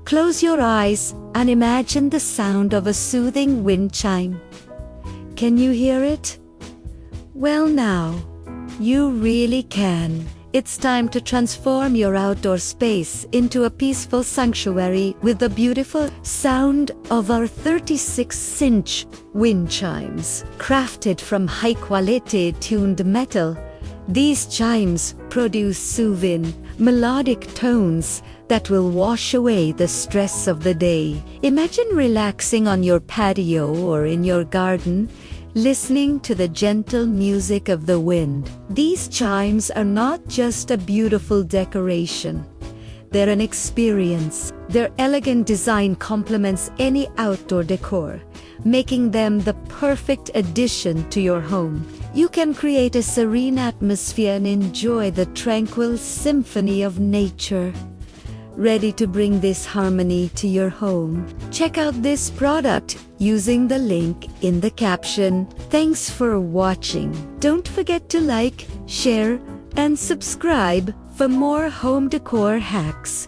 Close your eyes and imagine the sound of a soothing wind chime. Can you hear it? Well now, you really can. It's time to transform your outdoor space into a peaceful sanctuary with the beautiful sound of our 36-inch wind chimes. Crafted from high-quality tuned metal, these chimes produce soothing, melodic tones that will wash away the stress of the day. Imagine relaxing on your patio or in your garden, listening to the gentle music of the wind. These chimes are not just a beautiful decoration. They're an experience. Their elegant design complements any outdoor decor, making them the perfect addition to your home. You can create a serene atmosphere and enjoy the tranquil symphony of nature. Ready to bring this harmony to your home? Check out this product using the link in the caption. Thanks for watching. Don't forget to like, share, and subscribe for more home decor hacks.